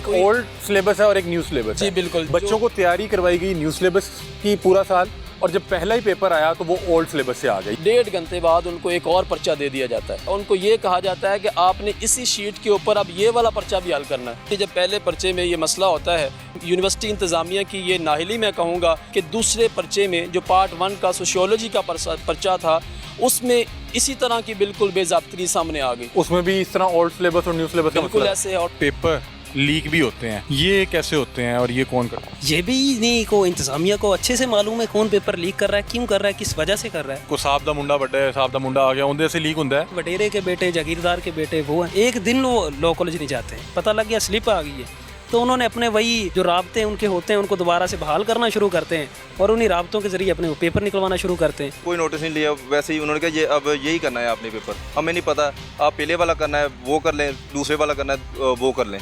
ایک old syllabus ہے اور ایک نیو سلیبس ہے. جی بالکل. بچوں کو تیاری کروائی گئی نیو سلیبس کی پورا سال, اور جب پہلا ہی پیپر آیا تو وہ اولڈ سلیبس سے آ گئی. 1.5 گھنٹے بعد ان کو ایک اور پرچہ دے دیا جاتا ہے. ان کو یہ کہا جاتا ہے کہ آپ نے اسی شیٹ کے اوپر اب یہ والا پرچہ بھی حل کرنا ہے. کہ جب پہلے پرچے میں یہ مسئلہ ہوتا ہے, یونیورسٹی انتظامیہ کی یہ نااہلی میں کہوں گا کہ دوسرے پرچے میں جو پارٹ 1 کا سوشیولوجی کا پرچہ تھا, اس میں اسی طرح کی بالکل بے ضابطگی سامنے آ گئی. اس میں بھی اس طرح اولڈ سلیبس اور نیو سلیبس بالکل ایسے. اور پیپر لیک بھی ہوتے ہیں, یہ کیسے ہوتے ہیں اور یہ کون کرتا ہے؟ یہ بھی نہیں کو انتظامیہ کو اچھے سے معلوم ہے کون پیپر لیک کر رہا ہے, کیوں کر رہا ہے, کس وجہ سے کر رہا ہے. کو صاحب دا منڈا بڑا ہے, صاحب دا منڈا آ گیا, اندر سے لیک ہوتا ہے. وڈیرے کے بیٹے, جاگیردار کے بیٹے وہ ہیں, ایک دن وہ لا کالج نہیں جاتے, پتہ لگ گیا سلپ آ گئی ہے, تو انہوں نے اپنے وہی جو رابطے ان کے ہوتے ہیں ان کو دوبارہ سے بحال کرنا شروع کرتے ہیں اور انہی رابطوں کے ذریعے اپنے پیپر نکلوانا شروع کرتے ہیں. کوئی نوٹس نہیں لیا, ویسے ہی انہوں نے کہا یہ اب یہی کرنا ہے آپ نے پیپر, ہمیں نہیں پتہ, آپ پہلے والا کرنا ہے وہ کر لیں, دوسرے والا کرنا ہے وہ کر لیں.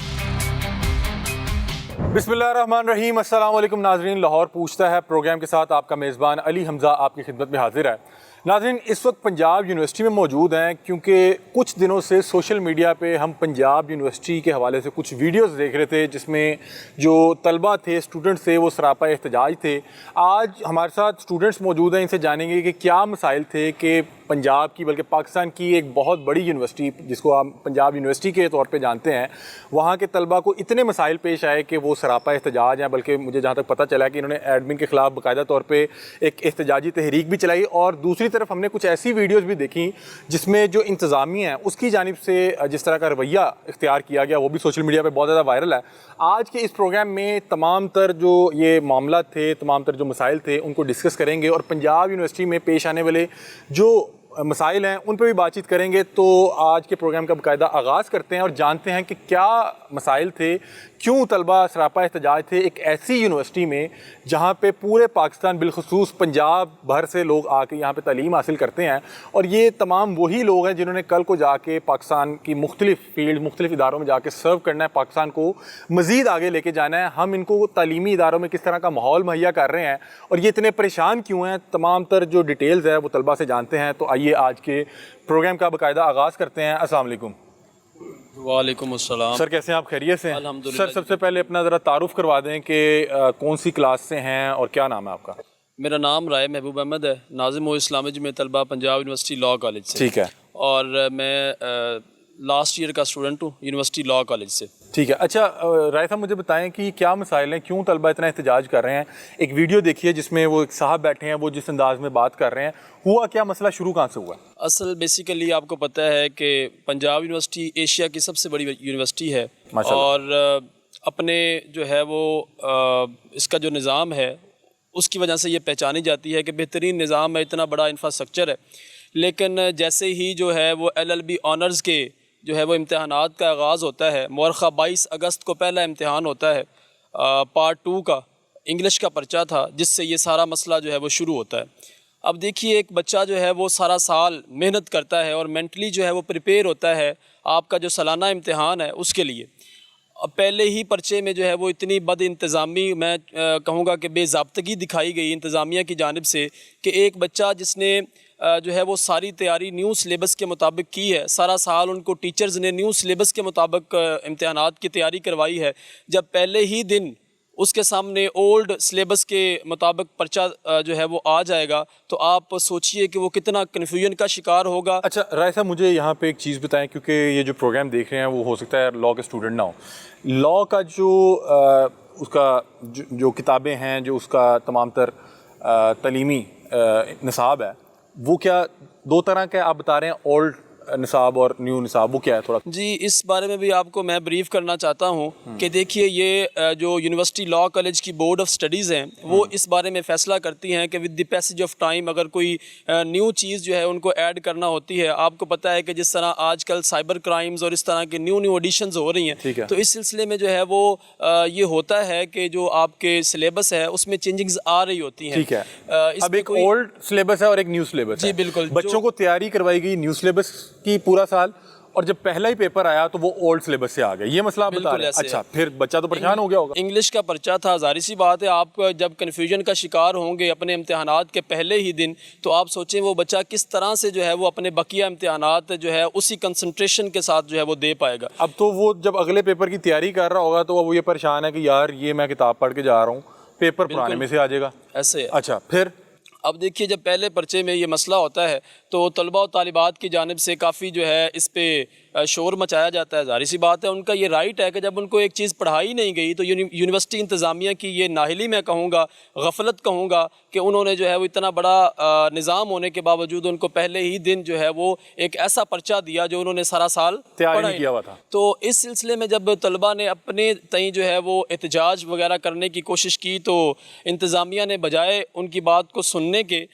بسم اللہ الرحمن الرحیم. السلام علیکم ناظرین, لاہور پوچھتا ہے پروگرام کے ساتھ آپ کا میزبان علی حمزہ آپ کی خدمت میں حاضر ہے. ناظرین, اس وقت پنجاب یونیورسٹی میں موجود ہیں کیونکہ کچھ دنوں سے سوشل میڈیا پہ ہم پنجاب یونیورسٹی کے حوالے سے کچھ ویڈیوز دیکھ رہے تھے جس میں جو طلبہ تھے, اسٹوڈنٹس تھے, وہ سراپا احتجاج تھے. آج ہمارے ساتھ اسٹوڈنٹس موجود ہیں, ان سے جانیں گے کہ کیا مسائل تھے کہ پنجاب کی بلکہ پاکستان کی ایک بہت بڑی یونیورسٹی جس کو ہم پنجاب یونیورسٹی کے طور پہ جانتے ہیں, وہاں کے طلبہ کو اتنے مسائل پیش آئے کہ وہ سراپا احتجاج ہیں. بلکہ مجھے جہاں تک پتہ چلا کہ انہوں نے ایڈمن کے خلاف باقاعدہ طور پہ ایک احتجاجی تحریک بھی چلائی, اور دوسری طرف ہم نے کچھ ایسی ویڈیوز بھی دیکھی جس میں جو انتظامیہ ہیں اس کی جانب سے جس طرح کا رویہ اختیار کیا گیا وہ بھی سوشل میڈیا پہ بہت زیادہ وائرل ہے. آج کے اس پروگرام میں تمام تر جو یہ معاملات تھے, تمام تر جو مسائل تھے, ان کو ڈسکس کریں گے اور پنجاب یونیورسٹی میں پیش آنے والے جو مسائل ہیں ان پہ بھی بات چیت کریں گے. تو آج کے پروگرام کا باقاعدہ آغاز کرتے ہیں اور جانتے ہیں کہ کیا مسائل تھے, کیوں طلبہ سراپا احتجاج تھے ایک ایسی یونیورسٹی میں جہاں پہ پورے پاکستان بالخصوص پنجاب بھر سے لوگ آ کے یہاں پہ تعلیم حاصل کرتے ہیں. اور یہ تمام وہی لوگ ہیں جنہوں نے کل کو جا کے پاکستان کی مختلف فیلڈ, مختلف اداروں میں جا کے سرو کرنا ہے, پاکستان کو مزید آگے لے کے جانا ہے. ہم ان کو تعلیمی اداروں میں کس طرح کا ماحول مہیا کر رہے ہیں اور یہ اتنے پریشان کیوں ہیں, تمام تر جو ڈیٹیلز ہے وہ طلبہ سے جانتے ہیں. تو آئیے آج کے پروگرام کا باقاعدہ آغاز کرتے ہیں. السلام علیکم. وعلیکم السلام. سر کیسے ہیں آپ, خیریت سے ہیں؟ الحمدللہ. سر سب سے پہلے اپنا ذرا تعارف کروا دیں کہ کون سی کلاس سے ہیں اور کیا نام ہے آپ کا؟ میرا نام رائے محبوب احمد ہے, ناظم و اسلامی جمع طلبہ پنجاب یونیورسٹی لاء کالج سے. ٹھیک ہے. اور میں لاسٹ ایئر کا اسٹوڈنٹ ہوں یونیورسٹی لاء کالج سے. ٹھیک ہے. اچھا رائے صاحب, مجھے بتائیں کہ کیا مسائل ہیں, کیوں طلبہ اتنا احتجاج کر رہے ہیں؟ ایک ویڈیو دیکھیے جس میں وہ ایک صاحب بیٹھے ہیں, وہ جس انداز میں بات کر رہے ہیں, ہوا کیا, مسئلہ شروع کہاں سے ہوا؟ اصل بیسیکلی آپ کو پتہ ہے کہ پنجاب یونیورسٹی ایشیا کی سب سے بڑی یونیورسٹی ہے, اور اپنے جو ہے وہ اس کا جو نظام ہے اس کی وجہ سے یہ پہچانی جاتی ہے کہ بہترین نظام ہے, اتنا بڑا انفراسٹرکچر ہے. لیکن جیسے ہی جو ہے وہ LLB آنرز کے جو ہے وہ امتحانات کا آغاز ہوتا ہے, مورخہ 22 اگست کو پہلا امتحان ہوتا ہے, پارٹ 2 کا انگلش کا پرچہ تھا, جس سے یہ سارا مسئلہ جو ہے وہ شروع ہوتا ہے. اب دیکھیے, ایک بچہ جو ہے وہ سارا سال محنت کرتا ہے اور مینٹلی جو ہے وہ پریپیئر ہوتا ہے آپ کا جو سالانہ امتحان ہے اس کے لیے. اب پہلے ہی پرچے میں جو ہے وہ اتنی بد انتظامی, میں کہوں گا کہ بے ضابطگی دکھائی گئی انتظامیہ کی جانب سے, کہ ایک بچہ جس نے جو ہے وہ ساری تیاری نیو سلیبس کے مطابق کی ہے, سارا سال ان کو ٹیچرز نے نیو سلیبس کے مطابق امتحانات کی تیاری کروائی ہے, جب پہلے ہی دن اس کے سامنے اولڈ سلیبس کے مطابق پرچہ جو ہے وہ آ جائے گا تو آپ سوچئے کہ وہ کتنا کنفیوژن کا شکار ہوگا. اچھا رائے صاحب, مجھے یہاں پہ ایک چیز بتائیں, کیونکہ یہ جو پروگرام دیکھ رہے ہیں وہ ہو سکتا ہے لاء کے اسٹوڈنٹ نہ ہو. لاء کا جو اس کا جو کتابیں ہیں, جو اس کا تمام تر تعلیمی نصاب ہے, وہ کیا دو طرح کے آپ بتا رہے ہیں, اولڈ نصاب اور نیو نصاب, وہ کیا ہے تھوڑا؟ جی اس بارے میں بھی آپ کو میں بریف کرنا چاہتا ہوں کہ دیکھیے, یہ جو یونیورسٹی لاء کالج کی بورڈ آف سٹڈیز ہیں وہ اس بارے میں فیصلہ کرتی ہیں کہ with the passage of time اگر کوئی نیو چیز جو ہے ان کو ایڈ کرنا ہوتی ہے. آپ کو پتہ ہے کہ جس طرح آج کل سائبر کرائمز اور اس طرح کے نیو ایڈیشنز ہو رہی ہیں, تو اس سلسلے میں جو ہے وہ یہ ہوتا ہے کہ جو آپ کے سلیبس ہے اس میں چینجنگز آ رہی ہوتی ہیں. ٹھیک ہے. اب ایک اولڈ سلیبس ہے اور ایک نیو سلیبس. جی بالکل. بچوں کو تیاری کروائی گئی نیو سلیبس کی پورا سال, اور جب پہلا ہی پیپر آیا تو وہ اولڈ سلیبس سے آ گیا، یہ مسئلہ آپ بتا رہے ہیں؟ اچھا، پھر بچہ تو پریشان ہو گیا ہوگا۔ انگلش کا پرچہ تھا، ظاہر سی بات ہے آپ جب کنفیوژن کا شکار ہوں گے اپنے امتحانات کے پہلے ہی دن، تو آپ سوچیں وہ بچہ کس طرح سے جو ہے وہ اپنے بقیہ امتحانات جو ہے اسی کنسنٹریشن کے ساتھ جو ہے وہ دے پائے گا۔ اب تو وہ جب اگلے پیپر کی تیاری کر رہا ہوگا تو وہ یہ پریشان ہے کہ یار یہ میں کتاب پڑھ کے جا رہا ہوں، پیپر پرانے میں سے آ جائے گا۔ ایسے ہے۔ اچھا، پھر اب دیکھیے جب پہلے پرچے میں یہ مسئلہ ہوتا ہے تو طلباء و طالبات کی جانب سے کافی جو ہے اس پہ شور مچایا جاتا ہے۔ ظاہر سی بات ہے ان کا یہ رائٹ ہے کہ جب ان کو ایک چیز پڑھائی نہیں گئی تو یونیورسٹی انتظامیہ کی یہ نااہلی میں کہوں گا، غفلت کہوں گا کہ انہوں نے جو ہے وہ اتنا بڑا نظام ہونے کے باوجود ان کو پہلے ہی دن جو ہے وہ ایک ایسا پرچہ دیا جو انہوں نے سارا سال تیاری پڑھا نہیں کیا ہوا تھا۔ تو اس سلسلے میں جب طلباء نے اپنے تئیں جو ہے وہ احتجاج وغیرہ کرنے کی کوشش کی تو انتظامیہ نے بجائے ان کی بات کو سننے کے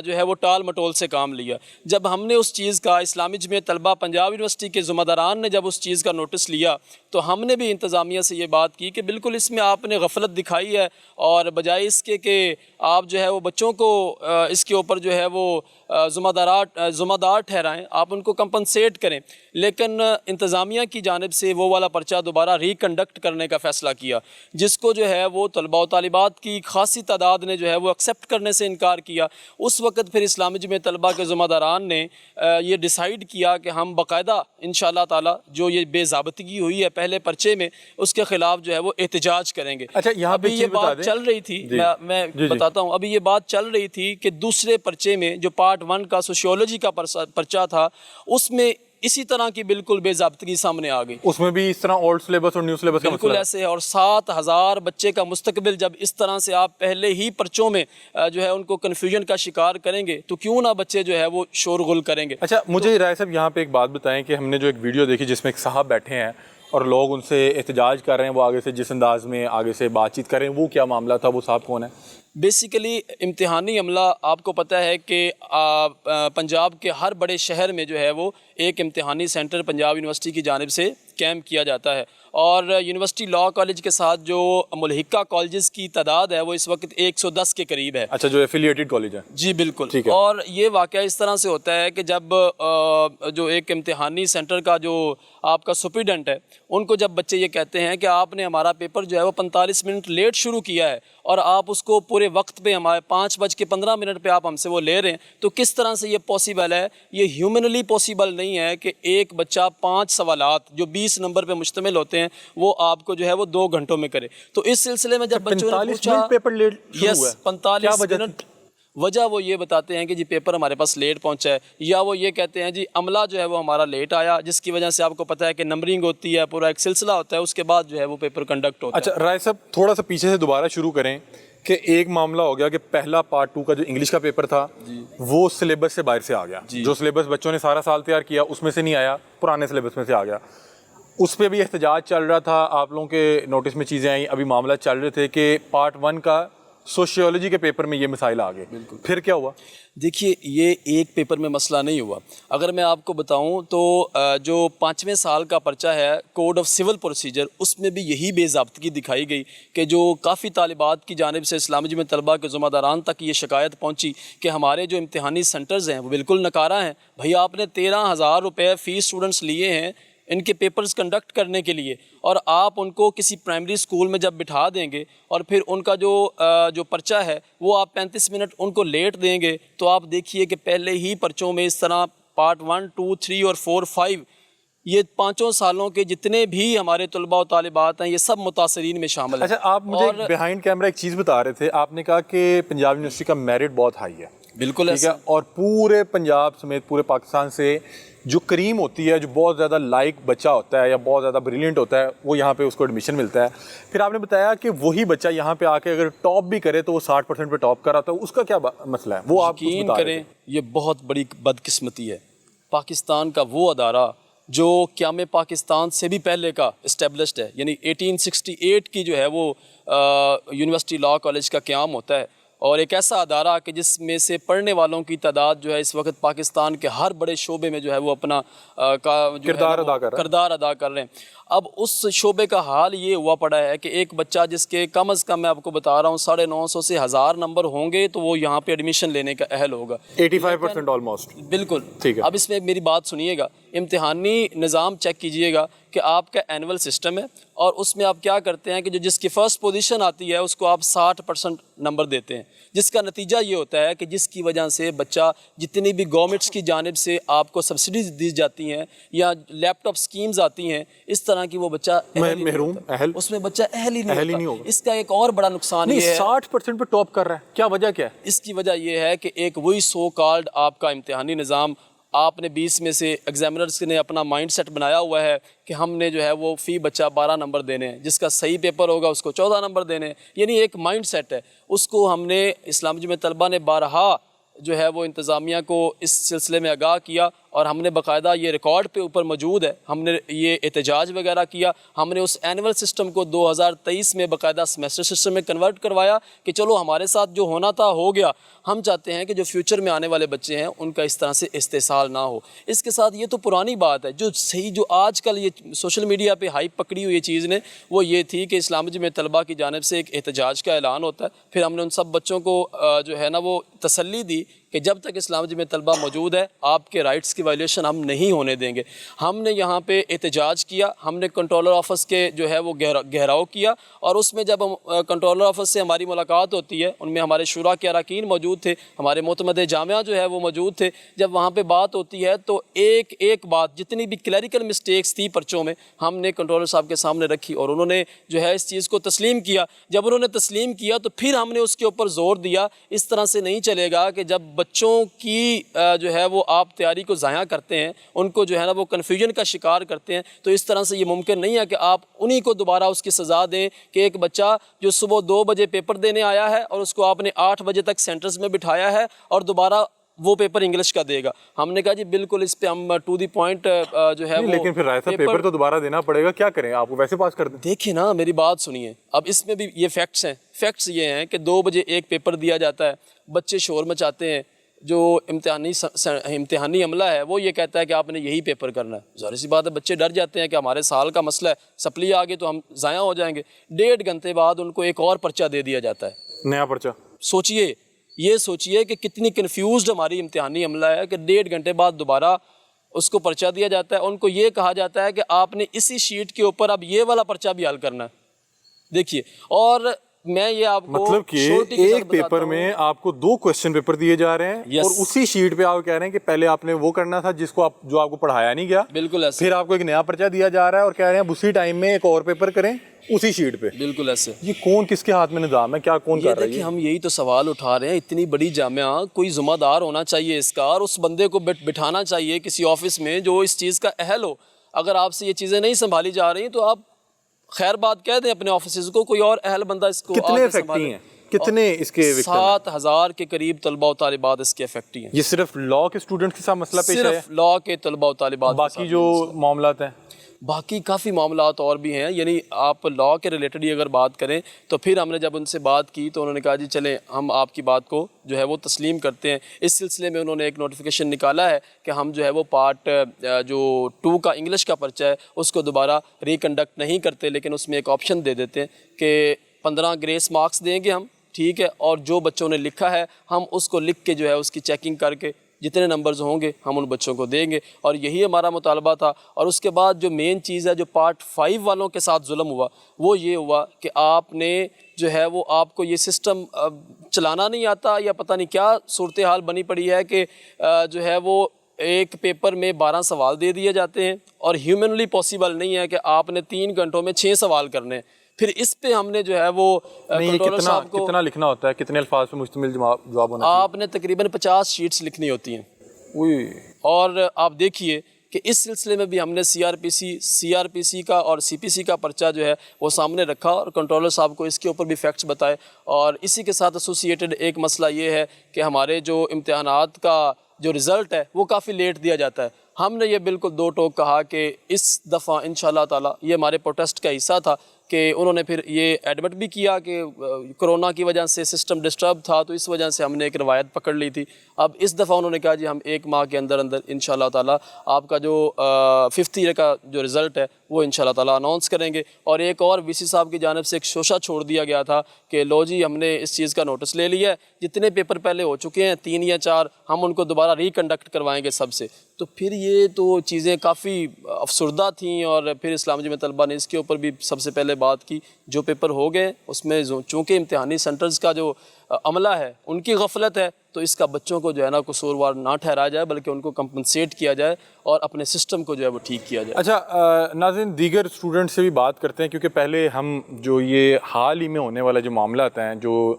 جو ہے وہ ٹال مٹول سے کام لیا۔ جب ہم نے اس چیز کا اسلامی جمعیت طلبہ پنجاب یونیورسٹی کے ذمہ داران نے جب اس چیز کا نوٹس لیا تو ہم نے بھی انتظامیہ سے یہ بات کی کہ بالکل اس میں آپ نے غفلت دکھائی ہے، اور بجائے اس کے کہ آپ جو ہے وہ بچوں کو اس کے اوپر جو ہے وہ ذمہ دار ٹھہرائیں، آپ ان کو کمپنسیٹ کریں، لیکن انتظامیہ کی جانب سے وہ والا پرچہ دوبارہ ریکنڈکٹ کرنے کا فیصلہ کیا، جس کو جو ہے وہ طلباء و طالبات کی خاصی تعداد نے جو ہے وہ ایکسیپٹ کرنے سے انکار کیا۔ اس وقت پھر اسلامی جمعیت طلبہ کے ذمہ داران نے یہ ڈیسائیڈ کیا کہ ہم باقاعدہ انشاءاللہ تعالی جو یہ بے ضابطگی ہوئی ہے پہلے پرچے میں اس کے خلاف جو ہے وہ احتجاج کریں گے۔ اچھا، یہاں پہ یہ بات چل رہی تھی، میں بتاتا ہوں، ابھی یہ بات چل رہی تھی کہ دوسرے پرچے میں جو پارٹ 1 کا سوشیولوجی کا پرچہ تھا اس میں اسی طرح کی بالکل بے ضابطگی سامنے آ گئی، اس میں بھی اس طرح اولڈ سلیبس اور نیو سلیبس کا بالکل ایسے ہے، اور 7,000 بچے کا مستقبل جب اس طرح سے آپ پہلے ہی پرچوں میں جو ہے ان کو کنفیوژن کا شکار کریں گے تو کیوں نہ بچے جو ہے وہ شور غل کریں گے۔ اچھا، مجھے رائے صاحب یہاں پہ ایک بات بتائیں کہ ہم نے جو ایک ویڈیو دیکھی جس میں ایک صاحب بیٹھے ہیں اور لوگ ان سے احتجاج کر رہے ہیں، وہ آگے سے جس انداز میں آگے سے بات چیت کر رہے ہیں، وہ کیا معاملہ تھا؟ وہ صاحب کون ہے؟ بیسیکلی امتحانی عملہ آپ کو پتہ ہے کہ پنجاب کے ہر بڑے شہر میں جو ہے وہ ایک امتحانی سینٹر پنجاب یونیورسٹی کی جانب سے کیمپ کیا جاتا ہے، اور یونیورسٹی لاء کالج کے ساتھ جو ملحقہ کالجز کی تعداد ہے وہ اس وقت 110 کے قریب ہے۔ اچھا، جو ایفیلیٹڈ کالج ہے۔ جی بالکل، اور یہ واقعہ اس طرح سے ہوتا ہے کہ جب جو ایک امتحانی سینٹر کا جو آپ کا سپریڈنٹ ہے ان کو جب بچے یہ کہتے ہیں کہ آپ نے ہمارا پیپر جو ہے وہ 45 منٹ لیٹ شروع کیا ہے اور آپ اس کو پورے وقت پہ ہمارے 5:15 پہ آپ ہم سے وہ لے رہے ہیں، تو کس طرح سے یہ پاسبل ہے؟ یہ ہیومنلی پاسبل نہیں ہے کہ ایک بچہ 5 سوالات جو 20 نمبر پہ مشتمل ہوتے ہیں وہ آپ کو جو ہے وہ 2 گھنٹوں میں کرے۔ تو اس سلسلے میں جب بچوں نے پوچھا، پیپر لیٹ شروع ہوا ہے، 45 منٹ، وجہ وہ یہ بتاتے ہیں کہ جی پیپر ہمارے پاس لیٹ پہنچا ہے، یا وہ یہ کہتے ہیں جی عملہ جو ہے وہ ہمارا لیٹ آیا، جس کی وجہ سے آپ کو پتہ ہے کہ نمبرنگ ہوتی ہے، پورا ایک سلسلہ ہوتا ہے، اس کے بعد جو ہے وہ پیپر کنڈکٹ ہوتا ہے۔ اچھا رائے صاحب، تھوڑا سا پیچھے سے دوبارہ شروع کریں کہ ایک معاملہ ہو گیا کہ پہلا پارٹ 2 کا جو انگلش کا پیپر تھا وہ سلیبس سے باہر سے آ گیا، جو سلیبس بچوں نے سارا سال تیار کیا اس میں سے نہیں آیا، پرانے سلیبس میں سے آ گیا، اس پہ بھی احتجاج چل رہا تھا، آپ لوگوں کے نوٹس میں چیزیں آئیں، ابھی معاملہ چل رہے تھے کہ پارٹ 1 کا سوشیولوجی کے پیپر میں یہ مسائل آ گئے، پھر کیا ہوا؟ دیکھیے یہ ایک پیپر میں مسئلہ نہیں ہوا، اگر میں آپ کو بتاؤں تو جو 5ویں سال کا پرچہ ہے کوڈ آف سول پروسیجر، اس میں بھی یہی بے ضابطگی دکھائی گئی کہ جو کافی طالبات کی جانب سے اسلامی جمعیت طلبہ کے ذمہ داران تک یہ شکایت پہنچی کہ ہمارے جو امتحانی سینٹرز ہیں وہ بالکل نکارہ ہیں، بھئی آپ نے 13,000 روپے فیس اسٹوڈنٹس لیے ہیں ان کے پیپرز کنڈکٹ کرنے کے لیے، اور آپ ان کو کسی پرائمری اسکول میں جب بٹھا دیں گے اور پھر ان کا جو پرچہ ہے وہ آپ 35 منٹ ان کو لیٹ دیں گے، تو آپ دیکھیے کہ پہلے ہی پرچوں میں اس طرح پارٹ 1، 2، 3 اور 4، 5 یہ 5 سالوں کے جتنے بھی ہمارے طلباء و طالبات ہیں یہ سب متاثرین میں شامل ہیں۔ اچھا، آپ مجھے بیہائنڈ کیمرہ ایک چیز بتا رہے تھے، آپ نے کہا کہ پنجاب یونیورسٹی کا میرٹ بہت ہائی ہے، بالکل ٹھیک ہے، اور پورے پنجاب سمیت پورے پاکستان سے جو کریم ہوتی ہے، جو بہت زیادہ لائق بچہ ہوتا ہے یا بہت زیادہ بریلینٹ ہوتا ہے، وہ یہاں پہ اس کو ایڈمیشن ملتا ہے۔ پھر آپ نے بتایا کہ وہی بچہ یہاں پہ آ کے اگر ٹاپ بھی کرے تو وہ 60% پہ ٹاپ کر آتا ہے، اس کا کیا مسئلہ ہے؟ وہ آپ یقین کریں یہ بہت بڑی بدقسمتی ہے، پاکستان کا وہ ادارہ جو قیام پاکستان سے بھی پہلے کا اسٹیبلشڈ ہے، یعنی 1868 کی جو ہے وہ یونیورسٹی لاء کالج کا قیام ہوتا ہے، اور ایک ایسا ادارہ کہ جس میں سے پڑھنے والوں کی تعداد جو ہے اس وقت پاکستان کے ہر بڑے شعبے میں جو ہے وہ اپنا کردار ادا کر رہے ہیں۔ اب اس شعبے کا حال یہ ہوا پڑا ہے کہ ایک بچہ جس کے کم از کم میں آپ کو بتا رہا ہوں 950 سے 1000 نمبر ہوں گے تو وہ یہاں پہ ایڈمیشن لینے کا اہل ہوگا، 85% آلموسٹ۔ بالکل ٹھیک ہے۔ اب اس میں میری بات سنیے گا، امتحانی نظام چیک کیجئے گا کہ آپ کا اینول سسٹم ہے اور اس میں آپ کیا کرتے ہیں کہ جس کی فرسٹ پوزیشن آتی ہے اس کو آپ 60% نمبر دیتے ہیں، جس کا نتیجہ یہ ہوتا ہے کہ جس کی وجہ سے بچہ جتنی بھی گورنمنٹس کی جانب سے آپ کو سبسڈیز دی جاتی ہیں یا لیپ ٹاپ سکیمز آتی ہیں، اس طرح کی وہ بچہ محروم اس میں بچہ اہل ہی نہیں ہوگا۔ اس کا ایک اور بڑا نقصان یہ ہے 60% پہ ٹاپ کر رہا ہے، کیا وجہ کیا ہے؟ اس کی وجہ یہ ہے کہ ایک وہی سو کالڈ آپ کا امتحانی نظام، آپ نے 20 میں سے ایگزامنرز نے اپنا مائنڈ سیٹ بنایا ہوا ہے کہ ہم نے جو ہے وہ فی بچہ 12 نمبر دینے ہیں، جس کا صحیح پیپر ہوگا اس کو 14 نمبر دینے ہیں، یعنی ایک مائنڈ سیٹ ہے۔ اس کو ہم نے اسلامی جمعیت طلبہ نے بارہا جو ہے وہ انتظامیہ کو اس سلسلے میں آگاہ کیا اور ہم نے باقاعدہ یہ ریکارڈ پہ اوپر موجود ہے، ہم نے یہ احتجاج وغیرہ کیا، ہم نے اس اینول سسٹم کو 2023 میں باقاعدہ سیمیسٹر سسٹم میں کنورٹ کروایا کہ چلو ہمارے ساتھ جو ہونا تھا ہو گیا، ہم چاہتے ہیں کہ جو فیوچر میں آنے والے بچے ہیں ان کا اس طرح سے استحصال نہ ہو۔ اس کے ساتھ یہ تو پرانی بات ہے، جو صحیح جو آج کل یہ سوشل میڈیا پہ ہائپ پکڑی ہوئی چیز نے وہ یہ تھی کہ اسلامی جمعیت طلبہ کی جانب سے ایک احتجاج کا اعلان ہوتا ہے، پھر ہم نے ان سب بچوں کو جو ہے نا وہ تسلی دی کہ جب تک اسلامی جمعیت طلبہ موجود ہے آپ کے رائٹس کی وائلیشن ہم نہیں ہونے دیں گے۔ ہم نے یہاں پہ احتجاج کیا، ہم نے کنٹرولر آفس کے جو ہے وہ گہراؤ کیا اور اس میں جب ہم کنٹرولر آفس سے ہماری ملاقات ہوتی ہے، ان میں ہمارے شورا کے اراکین موجود تھے، ہمارے معتمد جامعہ جو ہے وہ موجود تھے، جب وہاں پہ بات ہوتی ہے تو ایک بات جتنی بھی کلیریکل مسٹیکس تھی پرچوں میں ہم نے کنٹرولر صاحب کے سامنے رکھی اور انہوں نے جو ہے اس چیز کو تسلیم کیا۔ جب انہوں نے تسلیم کیا تو پھر ہم نے اس کے اوپر زور دیا، اس طرح سے نہیں چلے گا کہ جب بچوں کی جو ہے وہ آپ تیاری کو ضائع کرتے ہیں، ان کو جو ہے نا وہ کنفیوژن کا شکار کرتے ہیں، تو اس طرح سے یہ ممکن نہیں ہے کہ آپ انہی کو دوبارہ اس کی سزا دیں کہ ایک بچہ جو صبح 2 بجے پیپر دینے آیا ہے اور اس کو آپ نے 8 بجے تک سینٹرز میں بٹھایا ہے اور دوبارہ وہ پیپر انگلش کا دے گا۔ ہم نے کہا جی بالکل اس پہ ہم ٹو دی پوائنٹ جو ہے وہ، لیکن پھر رائے صاحب پیپر تو دوبارہ دینا پڑے گا، کیا کریں؟ آپ کو ویسے پاس کر دیں؟ دیکھیں نا میری بات سنیے، اب اس میں بھی یہ فیکٹس ہیں، فیکٹس یہ ہیں کہ 2 بجے ایک پیپر دیا جاتا ہے، بچے شور مچاتے ہیں، جو امتحانی عملہ ہے وہ یہ کہتا ہے کہ آپ نے یہی پیپر کرنا ہے، ظاہر سی بات ہے بچے ڈر جاتے ہیں کہ ہمارے سال کا مسئلہ ہے، سپلی آگے تو ہم ضائع ہو جائیں گے۔ 1.5 گھنٹے بعد ان کو ایک اور پرچہ دے دیا جاتا ہے، نیا پرچہ۔ سوچئے، یہ سوچئے کہ کتنی کنفیوزڈ ہماری امتحانی عملہ ہے کہ 1.5 گھنٹے بعد دوبارہ اس کو پرچہ دیا جاتا ہے، ان کو یہ کہا جاتا ہے کہ آپ نے اسی شیٹ کے اوپر اب یہ والا پرچہ بھی حل کرنا ہے۔ دیکھیے، اور میں یہ آپ کو مطلب کہ ایک پیپر میں آپ کو 2 کوسچن پیپر دیے جا رہے ہیں اور اسی شیٹ پہ آپ کہہ رہے ہیں کہ پہلے آپ نے وہ کرنا تھا جو آپ کو پڑھایا نہیں گیا، بالکل ایسے، پھر آپ کو ایک نیا پرچہ دیا جا رہا ہے اور کہہ رہے ہیں اسی ٹائم میں ایک اور پیپر کریں اسی شیٹ پہ۔ بالکل ایسے۔ یہ کون کس کے ہاتھ میں نظام ہے؟ کیا کون کر رہا ہے؟ دیکھیے ہم یہی تو سوال اٹھا رہے ہیں، اتنی بڑی جامعہ، کوئی ذمہ دار ہونا چاہیے اس کا اور اس بندے کو بٹھانا چاہیے کسی آفس میں جو اس چیز کا اہل ہو۔ اگر آپ سے یہ چیزیں نہیں سنبھالی جا رہی تو آپ خیر بات کہہ دیں اپنے آفیسز کو، کوئی اور اہل بندہ اس کو کتنے افیکٹی ہیں؟ کتنے اس کے 7,000 کے قریب طلبہ و طالبات اس کے افیکٹی ہیں۔ یہ صرف لاء کے اسٹوڈنٹس کے ساتھ مسئلہ پیش ہے؟ صرف لاء کے طلبہ و طالبات، باقی جو معاملات ہیں؟ باقی کافی معاملات اور بھی ہیں، یعنی آپ لاء کے ریلیٹڈ ہی اگر بات کریں تو پھر ہم نے جب ان سے بات کی تو انہوں نے کہا جی چلیں ہم آپ کی بات کو جو ہے وہ تسلیم کرتے ہیں۔ اس سلسلے میں انہوں نے ایک نوٹیفیکیشن نکالا ہے کہ ہم جو ہے وہ پارٹ جو 2 کا انگلش کا پرچہ ہے اس کو دوبارہ ریکنڈکٹ نہیں کرتے، لیکن اس میں ایک آپشن دے دیتے ہیں کہ 15 گریس مارکس دیں گے ہم، ٹھیک ہے، اور جو بچوں نے لکھا ہے ہم اس کو لکھ کے جو ہے اس کی چیکنگ کر کے جتنے نمبرز ہوں گے ہم ان بچوں کو دیں گے، اور یہی ہمارا مطالبہ تھا۔ اور اس کے بعد جو مین چیز ہے جو پارٹ 5 والوں کے ساتھ ظلم ہوا وہ یہ ہوا کہ آپ نے جو ہے وہ آپ کو یہ سسٹم چلانا نہیں آتا یا پتہ نہیں کیا صورتحال بنی پڑی ہے کہ جو ہے وہ ایک پیپر میں 12 سوال دے دیے جاتے ہیں اور ہیومنلی پاسبل نہیں ہے کہ آپ نے 3 گھنٹوں میں 6 سوال کرنے ہیں۔ پھر اس پہ ہم نے جو ہے وہ کنٹرولر صاحب کو کتنا لکھنا ہوتا ہے، کتنے الفاظ پہ مشتمل جواب ہونا چاہیے؟ آپ نے تقریباً 50 شیٹس لکھنی ہوتی ہیں، اور آپ دیکھیے کہ اس سلسلے میں بھی ہم نے سی آر پی سی کا اور سی پی سی کا پرچہ جو ہے وہ سامنے رکھا اور کنٹرولر صاحب کو اس کے اوپر بھی فیکٹس بتائے۔ اور اسی کے ساتھ ایسوسیٹڈ ایک مسئلہ یہ ہے کہ ہمارے جو امتحانات کا جو رزلٹ ہے وہ کافی لیٹ دیا جاتا ہے۔ ہم نے یہ بالکل 2 ٹوک کہا کہ اس دفعہ انشاءاللہ تعالی یہ ہمارے پروٹیسٹ کا حصہ تھا کہ انہوں نے پھر یہ ایڈمٹ بھی کیا کہ کرونا کی وجہ سے سسٹم ڈسٹرب تھا، تو اس وجہ سے ہم نے ایک روایت پکڑ لی تھی۔ اب اس دفعہ انہوں نے کہا جی ہم 1 ماہ کے اندر اندر انشاءاللہ تعالیٰ آپ کا جو 5th ایئر کا جو رزلٹ ہے وہ انشاءاللہ تعالیٰ اناؤنس کریں گے۔ اور ایک اور وی سی صاحب کی جانب سے ایک شوشہ چھوڑ دیا گیا تھا کہ لو جی ہم نے اس چیز کا نوٹس لے لیا ہے، جتنے پیپر پہلے ہو چکے ہیں 3 یا 4 ہم ان کو دوبارہ ریکنڈکٹ کروائیں گے سب سے۔ تو پھر یہ تو چیزیں کافی افسردہ تھیں، اور پھر اسلام جمعیت طلبہ نے اس کے اوپر بھی سب سے پہلے بات کی۔ جو پیپر ہو گئے اس میں چونکہ امتحانی سینٹرز کا جو عملہ ہے ان کی غفلت ہے، تو اس کا بچوں کو جو ہے نا قصوروار نہ ٹھہرایا جائے بلکہ ان کو کمپنسیٹ کیا جائے اور اپنے سسٹم کو جو ہے وہ ٹھیک کیا جائے۔ اچھا ناظرین، دیگر اسٹوڈنٹ سے بھی بات کرتے ہیں، کیونکہ پہلے ہم جو یہ حال ہی میں ہونے والا جو معاملات ہیں، جو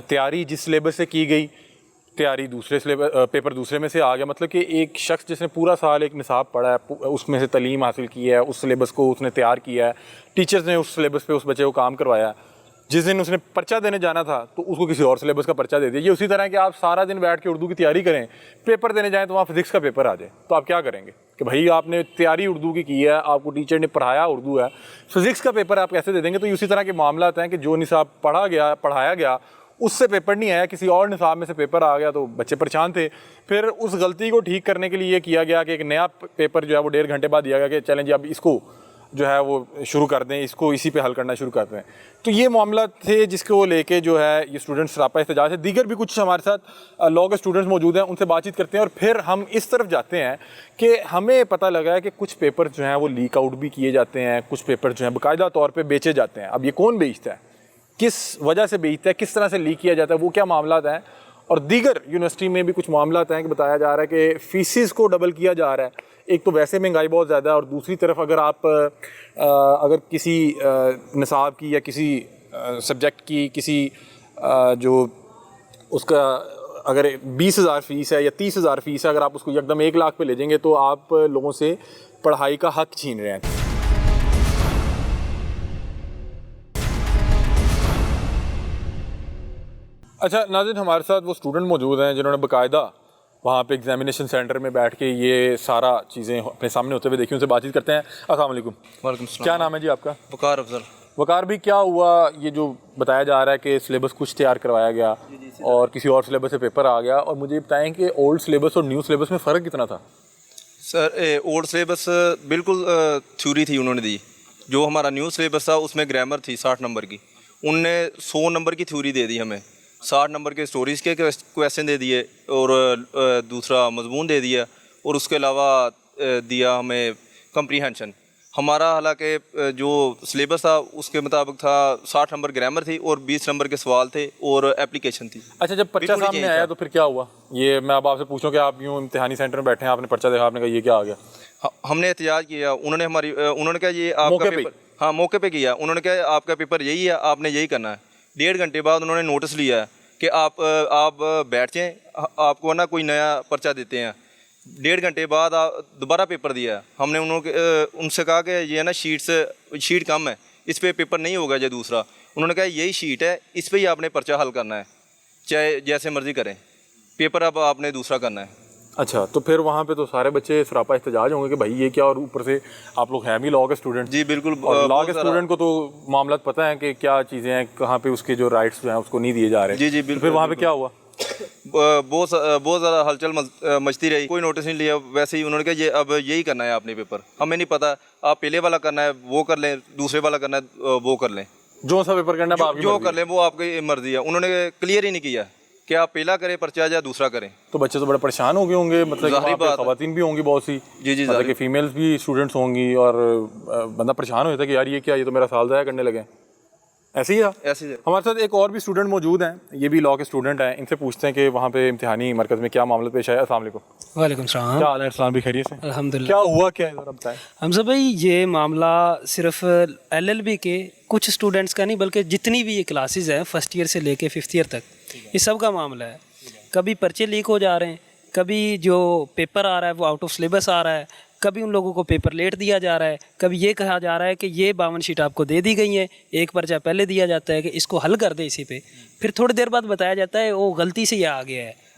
تیاری جس سلیبس سے کی گئی، تیاری دوسرے پیپر دوسرے میں سے آ گیا، مطلب کہ ایک شخص جس نے پورا سال ایک نصاب پڑھا ہے، اس میں سے تعلیم حاصل کی ہے، اس سلیبس کو اس نے تیار کیا ہے، ٹیچرز نے اس سلیبس پہ اس بچے کو کام کروایا ہے، جس دن اس نے پرچہ دینے جانا تھا تو اس کو کسی اور سلیبس کا پرچہ دے دیا۔ یہ اسی طرح ہے کہ آپ سارا دن بیٹھ کے اردو کی تیاری کریں، پیپر دینے جائیں تو وہاں فزکس کا پیپر آ جائے، تو آپ کیا کریں گے کہ بھائی آپ نے تیاری اردو کی ہے، آپ کو ٹیچر نے پڑھایا اردو ہے، فزکس کا پیپر آپ کیسے دے دیں گے؟ تو اسی طرح کے معاملات ہیں کہ جو نصاب پڑھایا گیا اس سے پیپر نہیں آیا، کسی اور نصاب میں سے پیپر آ گیا تو بچے پریشان تھے۔ پھر اس غلطی کو ٹھیک کرنے کے لیے یہ کیا گیا کہ ایک نیا پیپر جو ہے وہ 1.5 گھنٹے بعد دیا گیا کہ چلیں جی اب اس کو جو ہے وہ شروع کر دیں، اس کو اسی پہ حل کرنا شروع کر دیں۔ تو یہ معاملات تھے جس کو لے کے جو ہے یہ اسٹوڈنٹس سراپا احتجاج ہے۔ دیگر بھی کچھ ہمارے ساتھ لاء کے اسٹوڈنٹس موجود ہیں، ان سے بات چیت کرتے ہیں، اور پھر ہم اس طرف جاتے ہیں کہ ہمیں پتہ لگا ہے کہ کچھ پیپر جو ہیں وہ لیک آؤٹ بھی کیے جاتے ہیں، کچھ پیپر جو ہیں باقاعدہ طور پہ بیچے جاتے ہیں۔ اب یہ کون بیچتا ہے، کس وجہ سے بیچتا ہے، کس طرح سے لیک کیا جاتا ہے، وہ کیا معاملات ہیں؟ اور دیگر یونیورسٹی میں بھی کچھ معاملات ہیں کہ بتایا جا رہا ہے کہ فیسز کو ڈبل کیا جا رہا ہے۔ ایک تو ویسے مہنگائی بہت زیادہ ہے، اور دوسری طرف اگر کسی نصاب کی یا کسی سبجیکٹ کی کسی جو اس کا اگر 20,000 فیس ہے یا 30,000 فیس ہے، اگر آپ اس کو یکدم 1 لاکھ پہ لے جائیں گے تو آپ لوگوں سے پڑھائی کا حق چھین رہے ہیں۔ اچھا ناظرین، ہمارے ساتھ وہ اسٹوڈنٹ موجود ہیں جنہوں نے باقاعدہ وہاں پہ ایگزامینیشن سینٹر میں بیٹھ کے یہ سارا چیزیں اپنے سامنے ہوتے ہوئے دیکھی، ان سے بات چیت کرتے ہیں۔ السلام علیکم۔ وعلیکم السلام۔ کیا نام ہے جی آپ کا؟ وقار افضل۔ وقار بھی، کیا ہوا یہ جو بتایا جا رہا ہے کہ سلیبس کچھ تیار کروایا گیا اور کسی اور سلیبس سے پیپر آ گیا، اور مجھے بتائیں کہ اولڈ سلیبس اور نیو سلیبس میں فرق کتنا تھا؟ سر اولڈ سلیبس بالکل تھیوری تھی انہوں نے دی، جو ہمارا نیو سلیبس تھا اس میں گرامر تھی 60 نمبر کی، ان نے 100 نمبر کی تھیوری دے دی ہمیں، 60 نمبر کے اسٹوریز کے کویسچن دے دیے اور دوسرا مضمون دے دیا، اور اس کے علاوہ دیا ہمیں کمپریہنشن۔ ہمارا حالانکہ جو سلیبس تھا اس کے مطابق تھا 60 نمبر گرامر تھی اور 20 نمبر کے سوال تھے اور اپلیکیشن تھی۔ اچھا، جب پرچہ سامنے آیا تو پھر کیا ہوا؟ یہ میں اب آپ سے پوچھوں کہ آپ یوں امتحانی سینٹر میں بیٹھے ہیں، آپ نے پرچہ دیکھا، آپ نے کہا یہ کیا آ گیا؟ ہم نے احتجاج کیا، انہوں نے کہا یہ آپ کا پیپر، ہاں موقع پہ کیا، انہوں نے کہا آپ کا پیپر یہی ہے، آپ نے یہی کرنا ہے۔ 1.5 گھنٹے بعد انہوں نے نوٹس لیا ہے کہ آپ بیٹھ جائیں، آپ کو نا کوئی نیا پرچہ دیتے ہیں۔ 1.5 گھنٹے بعد دوبارہ پیپر دیا۔ ہم نے ان سے کہا کہ یہ نا شیٹ کم ہے، اس پہ پیپر نہیں ہوگا جو دوسرا۔ انہوں نے کہا یہی شیٹ ہے، اس پہ ہی آپ نے پرچہ حل کرنا ہے، چاہے جیسے مرضی کریں، پیپر اب آپ نے دوسرا کرنا ہے۔ اچھا، تو پھر وہاں پہ تو سارے بچے سراپا احتجاج ہوں گے کہ بھائی یہ کیا، اور اوپر سے آپ لوگ ہیں بھی لاء کے اسٹوڈنٹ۔ جی بالکل، لاء کے اسٹوڈنٹ کو تو معاملات پتہ ہیں کہ کیا چیزیں ہیں، کہاں پہ اس کے جو رائٹس جو ہیں اس کو نہیں دیے جا رہے۔ جی بالکل۔ پھر وہاں پہ کیا ہوا؟ بہت زیادہ ہلچل مچتی رہی، کوئی نوٹس نہیں لیا، ویسے ہی انہوں نے کہا یہ اب یہی کرنا ہے آپ نے پیپر، ہمیں نہیں پتہ، آپ پہلے والا کرنا ہے وہ کر لیں، دوسرے والا کرنا ہے وہ کر لیں، جو سا پیپر کرنا ہے جو کر لیں وہ آپ کی مرضی ہے۔ انہوں نے کلیئر ہی نہیں کیا کہ آپ پہلا کریں پرچہ یا دوسرا کریں۔ تو بچے تو بڑے پریشان ہو گئے ہوں گے، مطلب خواتین بھی ہوں گی بہت سی، جی مطلب کہ فیمیلز بھی اسٹوڈنٹس ہوں گی، اور بندہ پریشان ہو جاتا ہے کہ یار یہ کیا، یہ تو میرا سال ضائع کرنے لگے۔ ایسے ہی ایسے ہی ہمارے ساتھ ایک اور بھی اسٹوڈنٹ موجود ہیں، یہ بھی لاء کے اسٹوڈنٹ ہیں، ان سے پوچھتے ہیں کہ وہاں پہ امتحانی مرکز میں کیا معاملہ پیش آیا۔ السلام علیکم۔ وعلیکم السلام۔ کیا حال ہے؟ السلام بھی خیریت سے؟ الحمدللہ۔ کیا ہوا کیا ہے ذرا بتائیں۔ حمزہ بھائی، یہ معاملہ صرف LLB کے کچھ اسٹوڈنٹس کا نہیں بلکہ جتنی بھی یہ کلاسز ہیں 1st ایئر سے لے کے 5th ایئر تک، یہ سب کا معاملہ ہے۔ کبھی پرچے لیک ہو جا رہے ہیں، کبھی جو پیپر آ رہا ہے وہ آؤٹ آف سلیبس آ رہا ہے، کبھی ان لوگوں کو پیپر لیٹ دیا جا رہا ہے، کبھی یہ کہا جا رہا ہے کہ یہ 52 شیٹ آپ کو دے دی گئی ہیں، ایک پرچہ پہلے دیا جاتا ہے کہ اس کو حل کر دے اسی پہ، پھر تھوڑی دیر بعد بتایا جاتا ہے وہ غلطی سے یہ آ گیا ہے۔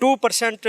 2%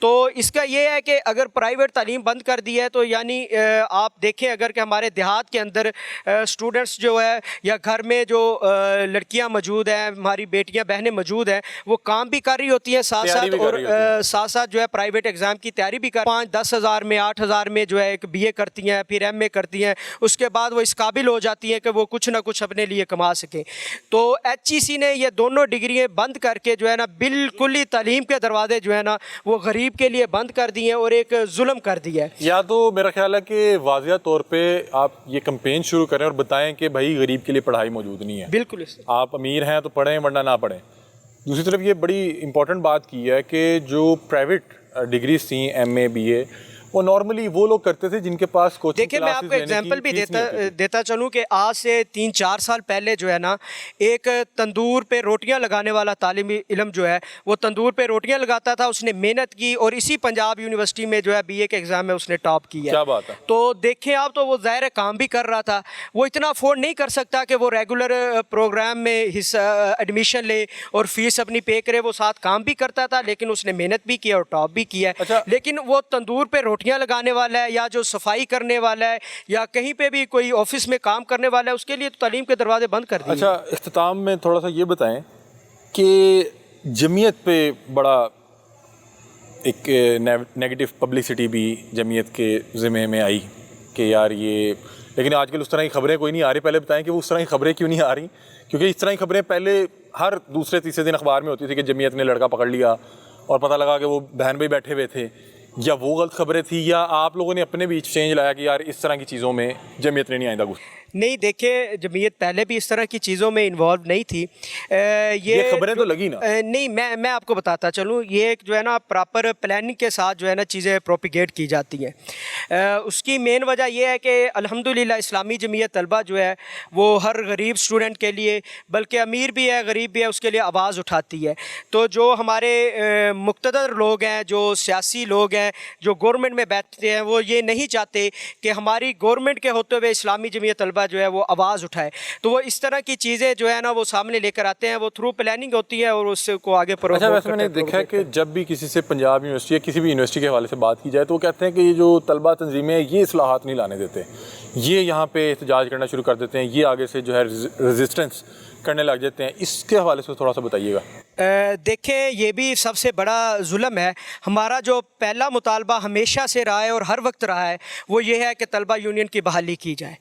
تو اس کا یہ ہے کہ اگر پرائیویٹ تعلیم بند کر دی ہے تو یعنی آپ دیکھیں اگر کہ ہمارے دیہات کے اندر اسٹوڈنٹس جو ہے یا گھر میں جو لڑکیاں موجود ہیں, ہماری بیٹیاں بہنیں موجود ہیں, وہ کام بھی کر رہی ہوتی ہیں ساتھ ساتھ, اور ساتھ ساتھ جو ہے پرائیویٹ ایگزام کی تیاری بھی کر 5-10 ہزار میں 8 ہزار میں جو ہے ایک بی اے کرتی ہیں, پھر ایم اے کرتی ہیں, اس کے بعد وہ اس قابل ہو جاتی ہیں کہ وہ کچھ نہ کچھ اپنے لیے کما سکیں. تو ایچ ای سی نے یہ دونوں ڈگریاں بند کر کے جو ہے نا بالکل ہی تعلیم کے دروازے جو ہے نا وہ غریب کے لیے بند کر دیے ہیں اور ایک ظلم کر دیا ہے. یا تو میرا خیال ہے کہ واضح طور پہ آپ یہ کمپین شروع کریں اور بتائیں کہ بھائی غریب کے لیے پڑھائی موجود نہیں ہے. بالکل آپ امیر ہیں تو پڑھیں ورنہ نہ پڑھیں. دوسری طرف یہ بڑی امپورٹنٹ بات کی ہے کہ جو پرائیویٹ ڈگریز تھیں ایم اے بی اے, وہ نارملی وہ لوگ کرتے تھے جن کے پاس کوچنگ دیکھیں میں آپ کو ایگزامپل بھی دیتا چلوں کہ آج سے 3-4 سال پہلے جو ہے نا ایک تندور پہ روٹیاں لگانے والا طالب علم جو ہے وہ تندور پہ روٹیاں لگاتا تھا, اس نے محنت کی اور اسی پنجاب یونیورسٹی میں جو ہے بی اے کے ایگزام میں اس نے ٹاپ کیا. کیا بات ہے. تو دیکھیں آپ تو وہ ظاہر کام بھی کر رہا تھا, وہ اتنا افورڈ نہیں کر سکتا کہ وہ ریگولر پروگرام میں ایڈمیشن لے اور فیس اپنی پے کرے, وہ ساتھ کام بھی کرتا تھا لیکن اس نے محنت بھی کی اور ٹاپ بھی کیا. لیکن وہ تندور پہ روٹیاں لگانے والا ہے یا جو صفائی کرنے والا ہے یا کہیں پہ بھی کوئی آفس میں کام کرنے والا ہے, اس کے لیے تو تعلیم کے دروازے بند کر دیے. اچھا, اختتام میں تھوڑا سا یہ بتائیں کہ جمعیت پہ بڑا ایک نیگیٹو پبلسٹی بھی جمعیت کے ذمہ میں آئی کہ یار یہ, لیکن آج کل اس طرح کی خبریں کوئی نہیں آ رہی. پہلے بتائیں کہ وہ اس طرح کی خبریں کیوں نہیں آ رہی, کیونکہ اس طرح کی خبریں پہلے ہر دوسرے تیسرے دن اخبار میں ہوتی تھی کہ جمعیت نے لڑکا پکڑ لیا اور پتہ لگا کہ وہ بہن بھائی بیٹھے ہوئے تھے, یا وہ غلط خبریں تھی, یا آپ لوگوں نے اپنے بیچ چینج لایا کہ یار اس طرح کی چیزوں میں جمعیت نے نہیں آئندہ گھس. نہیں دیکھیں, جمعیت پہلے بھی اس طرح کی چیزوں میں انوالو نہیں تھی. یہ خبریں تو لگی نا. نہیں, میں آپ کو بتاتا چلوں, یہ جو ہے نا پراپر پلاننگ کے ساتھ جو ہے نا چیزیں پروپیگیٹ کی جاتی ہیں. اس کی مین وجہ یہ ہے کہ الحمدللہ اسلامی جمعیت طلبہ جو ہے وہ ہر غریب اسٹوڈنٹ کے لیے, بلکہ امیر بھی ہے غریب بھی ہے, اس کے لیے آواز اٹھاتی ہے. تو جو ہمارے مقتدر لوگ ہیں, جو سیاسی لوگ ہیں, جو گورنمنٹ میں بیٹھتے ہیں, وہ یہ نہیں چاہتے کہ ہماری گورنمنٹ کے ہوتے ہوئے اسلامی جمعیت طلبہ جو ہے وہ آواز اٹھائے. تو وہ اس طرح کی چیزیں جو ہے نا وہ سامنے لے کر آتے ہیں, وہ تھرو پلاننگ ہوتی ہے اور اس کو آگے پروموٹ کرتے ہیں. ویسے میں نے دیکھا ہے کہ جب بھی کسی سے پنجاب یونیورسٹی یا کسی بھی یونیورسٹی کے حوالے سے بات کی جائے تو وہ کہتے ہیں کہ یہ جو طلبہ تنظیمیں ہیں یہ اصلاحات نہیں لانے دیتے, یہ یہاں پہ احتجاج کرنا شروع کر دیتے ہیں, یہ آگے سے جو ہے ریزسٹنس کرنے لگ جاتے ہیں. اس کے حوالے سے تھوڑا سا بتائیے گا. دیکھیں یہ بھی سب سے بڑا ظلم ہے. ہمارا جو پہلا مطالبہ ہمیشہ سے رہا ہے اور ہر وقت رہا ہے وہ یہ ہے کہ طلبہ یونین کی بحالی کی جائے.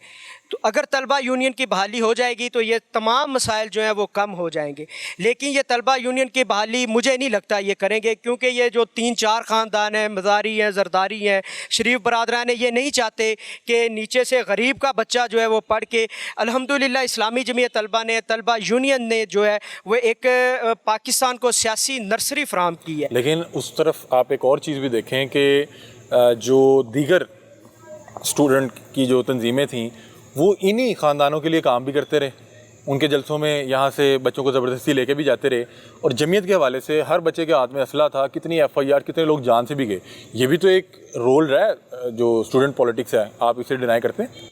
تو اگر طلبہ یونین کی بحالی ہو جائے گی تو یہ تمام مسائل جو ہیں وہ کم ہو جائیں گے. لیکن یہ طلبہ یونین کی بحالی مجھے نہیں لگتا یہ کریں گے, کیونکہ یہ جو 3-4 خاندان ہیں, مزاری ہیں, زرداری ہیں, شریف برادران ہیں, یہ نہیں چاہتے کہ نیچے سے غریب کا بچہ جو ہے وہ پڑھ کے. الحمدللہ اسلامی جمعیت طلبہ نے, طلبہ یونین نے جو ہے وہ ایک پاکستان کو سیاسی نرسری فراہم کی ہے. لیکن اس طرف آپ ایک اور چیز بھی دیکھیں کہ جو دیگر اسٹوڈنٹ کی جو تنظیمیں تھیں وہ انہی خاندانوں کے لیے کام بھی کرتے رہے, ان کے جلسوں میں یہاں سے بچوں کو زبردستی لے کے بھی جاتے رہے, اور جمعیت کے حوالے سے ہر بچے کے ہاتھ میں اسلحہ تھا, کتنی ایف آئی آر, کتنے لوگ جان سے بھی گئے. یہ بھی تو ایک رول رہا ہے جو اسٹوڈنٹ پالیٹکس ہے, آپ اسے ڈینائی کرتے ہیں؟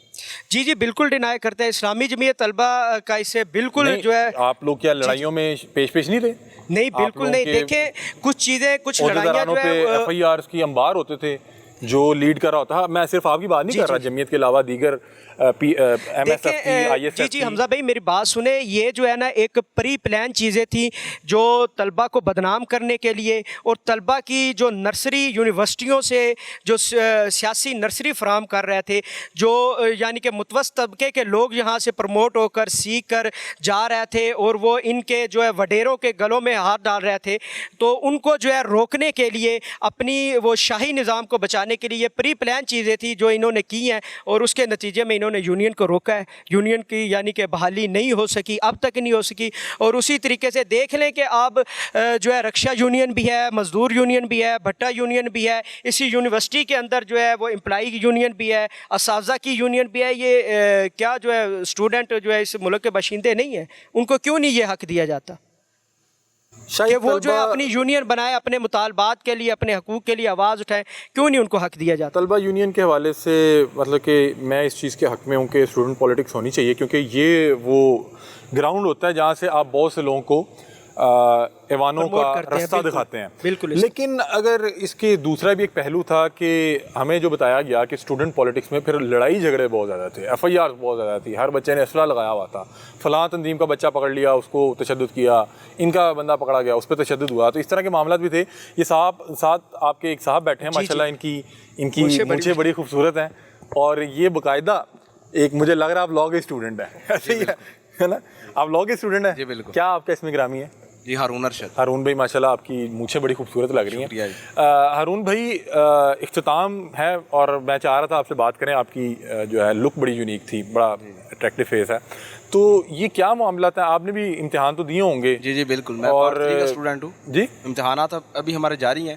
جی بالکل ڈینائی کرتے ہیں. اسلامی جمعیت طلبہ کا اسے بالکل جو ہے, آپ لوگ کیا لڑائیوں میں پیش نہیں رہے؟ نہیں بالکل نہیں. دیکھیں کچھ چیزیں, کچھ لڑائیاں جو ہے ایف آئی آر کی انبار ہوتے تھے جو لیڈ کر رہا ہوتا. میں صرف آپ کی بات نہیں کر رہا, جمعیت کے علاوہ دیگر ایم ایس ایف کی, آئی ایس ایف کی. جی حمزہ بھائی میری بات سنیں, یہ جو ہے نا ایک پری پلان چیزیں تھیں جو طلبہ کو بدنام کرنے کے لیے اور طلبہ کی جو نرسری یونیورسٹیوں سے جو سیاسی نرسری فراہم کر رہے تھے, جو یعنی کہ متوسط طبقے کے لوگ یہاں سے پروموٹ ہو کر سیکھ کر جا رہے تھے اور وہ ان کے جو ہے وڈیروں کے گلوں میں ہاتھ ڈال رہے تھے, تو ان کو جو ہے روکنے کے لیے, اپنی وہ شاہی نظام کو بچانے کے لیے یہ پری پلان چیزیں تھیں جو انہوں نے کی ہیں, اور اس کے نتیجے میں انہوں نے یونین کو روکا ہے. یونین کی یعنی کہ بحالی نہیں ہو سکی, اب تک نہیں ہو سکی. اور اسی طریقے سے دیکھ لیں کہ اب جو ہے رکشا یونین بھی ہے, مزدور یونین بھی ہے, بھٹا یونین بھی ہے, اسی یونیورسٹی کے اندر جو ہے وہ امپلائی یونین بھی ہے, اساتذہ کی یونین بھی ہے. یہ کیا جو ہے اسٹوڈنٹ جو ہے اس ملک کے باشندے نہیں ہیں, ان کو کیوں نہیں یہ حق دیا جاتا کہ وہ جو ہے اپنی یونین بنائے, اپنے مطالبات کے لیے, اپنے حقوق کے لیے آواز اٹھائیں؟ کیوں نہیں ان کو حق دیا جاتا؟ طلبہ یونین کے حوالے سے مطلب کہ میں اس چیز کے حق میں ہوں کہ اسٹوڈنٹ پالیٹکس ہونی چاہیے, کیونکہ یہ وہ گراؤنڈ ہوتا ہے جہاں سے آپ بہت سے لوگوں کو ایوانوں کا راستہ دکھاتے ہیں. بالکل. لیکن اگر اس کے دوسرا بھی ایک پہلو تھا کہ ہمیں جو بتایا گیا کہ اسٹوڈنٹ پالیٹکس میں پھر لڑائی جھگڑے بہت زیادہ تھے, FIR بہت زیادہ تھی, ہر بچے نے اسلحہ لگایا ہوا تھا, فلاں تنظیم کا بچہ پکڑ لیا اس کو تشدد کیا, ان کا بندہ پکڑا گیا اس پہ تشدد ہوا. تو اس طرح کے معاملات بھی تھے. یہ ساتھ آپ کے ایک صاحب بیٹھے ہیں ماشاء اللہ, ان کی مونچھیں بڑی خوبصورت ہیں, اور یہ باقاعدہ ایک مجھے لگ رہا ہے آپ لاء کے اسٹوڈنٹ ہیں, ایسے ہی ہے نا, آپ لاء کے اسٹوڈنٹ ہیں؟ جی بالکل. کیا آپ کا اسم گرامی ہے؟ جی ہارون ارشد. ہارون بھائی ماشاء اللہ آپ کی مونچھیں بڑی خوبصورت لگ رہی ہیں. ہارون بھائی اختتام ہے اور میں چاہ رہا تھا آپ سے بات کریں, آپ کی جو ہے لک بڑی یونیک تھی, بڑا اٹریکٹیو فیس ہے, تو یہ کیا معاملات ہیں؟ آپ نے بھی امتحان تو دیے ہوں گے. جی بالکل, میں پارٹ 3 کا اسٹوڈنٹ ہوں. جی امتحانات ابھی ہمارے جاری ہیں,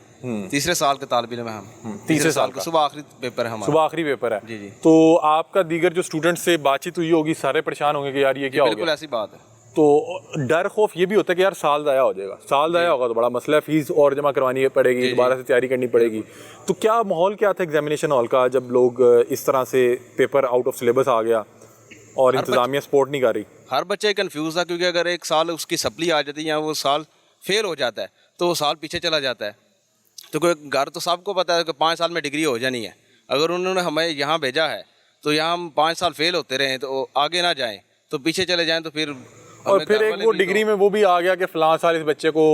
تیسرے سال کے طالب علم ہیں ہم. تیسرے سال کا صبح آخری پیپر ہے ہمارا. صبح آخری پیپر ہے. جی. تو آپ کا دیگر جو اسٹوڈنٹ سے بات چیت ہوئی ہوگی, سارے پریشان ہوں گے کہ یار یہ کیا ہو گیا. بالکل ایسی بات ہے. تو ڈر خوف یہ بھی ہوتا ہے کہ یار سال ضائع ہو جائے گا, سال ضائع ہوگا تو بڑا مسئلہ ہے, فیس اور جمع کروانی پڑے گی, دوبارہ سے تیاری کرنی پڑے گی. تو کیا ماحول کیا تھا ایگزامینیشن ہال کا جب لوگ اس طرح سے پیپر آؤٹ آف سلیبس آ گیا اور انتظامیہ سپورٹ نہیں کر رہی؟ ہر بچہ کنفیوز تھا, کیونکہ اگر ایک سال اس کی سپلی آ جاتی ہے یا وہ سال فیل ہو جاتا ہے تو وہ سال پیچھے چلا جاتا ہے. تو کوئی گھر تو سب کو پتہ ہے کہ 5 سال میں ڈگری ہو جانی ہے. اگر انہوں نے ہمیں یہاں بھیجا ہے تو یہاں ہم 5 سال فیل ہوتے رہیں تو آگے نہ جائیں, تو پیچھے چلے جائیں تو پھر اور پھر ایک وہ ڈگری میں وہ بھی آ گیا کہ فلاں سال اس بچے کو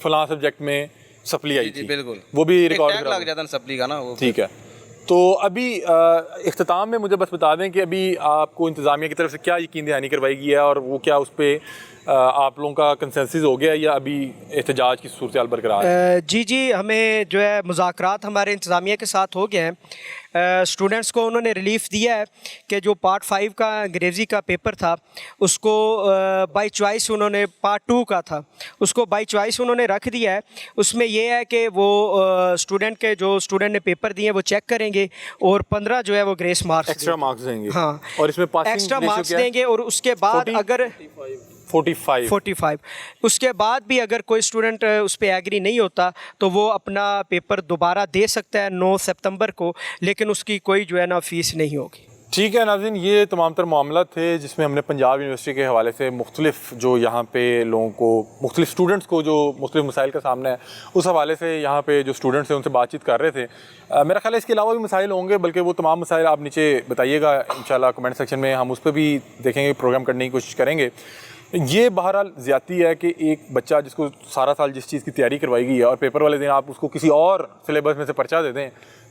فلاں سبجیکٹ میں سپلی آئی تھی. بالکل, وہ بھی ریکارڈ لگ جاتا ہے سپلی کا نا. ٹھیک ہے. تو ابھی اختتام میں مجھے بس بتا دیں کہ ابھی آپ کو انتظامیہ کی طرف سے کیا یقین دہانی کروائی گئی ہے, اور وہ کیا اس پہ آپ لوگوں کا کنسنسس ہو گیا یا ابھی احتجاج کی صورتحال برقرار ہے؟ جی ہمیں جو ہے مذاکرات ہمارے انتظامیہ کے ساتھ ہو گئے ہیں. اسٹوڈنٹس کو انہوں نے ریلیف دیا ہے کہ جو پارٹ 5 کا انگریزی کا پیپر تھا اس کو بائی چوائس انہوں نے, پارٹ 2 کا تھا اس کو بائی چوائس انہوں نے رکھ دیا ہے. اس میں یہ ہے کہ وہ اسٹوڈنٹ نے پیپر دیے وہ چیک کریں گے اور 15 جو ہے وہ گریس مارکس ایکسٹرا مارکس دیں گے. ہاں, اور اس میں ایکسٹرا مارکس دیں گے, اور اس کے بعد اگر 45 اس کے بعد بھی اگر کوئی اسٹوڈنٹ اس پہ ایگری نہیں ہوتا تو وہ اپنا پیپر دوبارہ دے سکتا ہے 9 سپتمبر کو, لیکن اس کی کوئی جو ہے نا فیس نہیں ہوگی. ٹھیک ہے ناظرین, یہ تمام تر معاملات تھے جس میں ہم نے پنجاب یونیورسٹی کے حوالے سے مختلف جو یہاں پہ لوگوں کو, مختلف اسٹوڈنٹس کو جو مختلف مسائل کا سامنا ہے اس حوالے سے یہاں پہ جو اسٹوڈنٹس ہیں ان سے بات چیت کر رہے تھے. میرا خیال ہے اس کے علاوہ بھی مسائل ہوں گے, بلکہ وہ تمام مسائل آپ نیچے بتائیے گا انشاءاللہ کمنٹ سیکشن میں, ہم اس پہ بھی دیکھیں گے, پروگرام کرنے کی کوشش کریں گے. یہ بہرحال زیادتی ہے کہ ایک بچہ جس کو سارا سال جس چیز کی تیاری کروائی گئی ہے اور پیپر والے دن آپ اس کو کسی اور سلیبس میں سے پرچہ دے دیں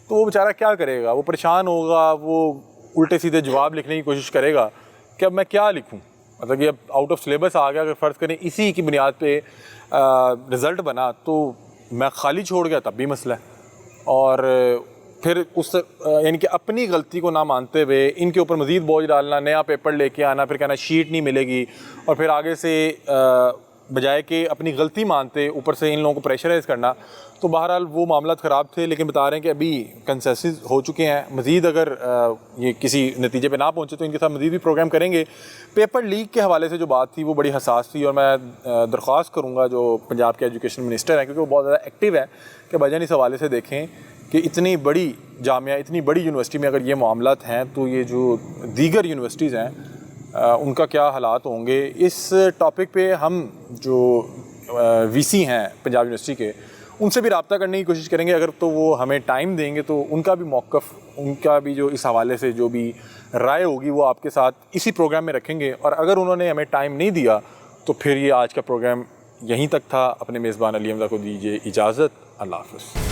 تو وہ بیچارہ کیا کرے گا, وہ پریشان ہوگا, وہ الٹے سیدھے جواب لکھنے کی کوشش کرے گا کہ اب میں کیا لکھوں. مطلب کہ اب آؤٹ آف سلیبس آ گیا, اگر فرض کریں اسی کی بنیاد پہ رزلٹ بنا تو میں خالی چھوڑ گیا تب بھی مسئلہ ہے. اور پھر اس یعنی کہ اپنی غلطی کو نہ مانتے ہوئے ان کے اوپر مزید بوجھ ڈالنا, نیا پیپر لے کے آنا, پھر کہنا شیٹ نہیں ملے گی, اور پھر آگے سے بجائے کہ اپنی غلطی مانتے اوپر سے ان لوگوں کو پریشرائز کرنا. تو بہرحال وہ معاملات خراب تھے, لیکن بتا رہے ہیں کہ ابھی کنسنسس ہو چکے ہیں. مزید اگر یہ کسی نتیجے پہ نہ پہنچے تو ان کے ساتھ مزید بھی پروگرام کریں گے. پیپر لیک کے حوالے سے جو بات تھی وہ بڑی حساس تھی, اور میں درخواست کروں گا جو پنجاب کے ایجوکیشن منسٹر ہیں, کیونکہ وہ بہت زیادہ ایکٹیو ہیں, کہ بھائی جان اس حوالے سے دیکھیں کہ اتنی بڑی جامعہ, اتنی بڑی یونیورسٹی میں اگر یہ معاملات ہیں تو یہ جو دیگر یونیورسٹیز ہیں ان کا کیا حالات ہوں گے. اس ٹاپک پہ ہم جو وی سی ہیں پنجاب یونیورسٹی کے ان سے بھی رابطہ کرنے کی کوشش کریں گے. اگر تو وہ ہمیں ٹائم دیں گے تو ان کا بھی موقف, ان کا بھی جو اس حوالے سے جو بھی رائے ہوگی وہ آپ کے ساتھ اسی پروگرام میں رکھیں گے. اور اگر انہوں نے ہمیں ٹائم نہیں دیا تو پھر یہ آج کا پروگرام یہیں تک تھا. اپنے میزبان علی حمزہ کو دیجیے اجازت. اللہ حافظ.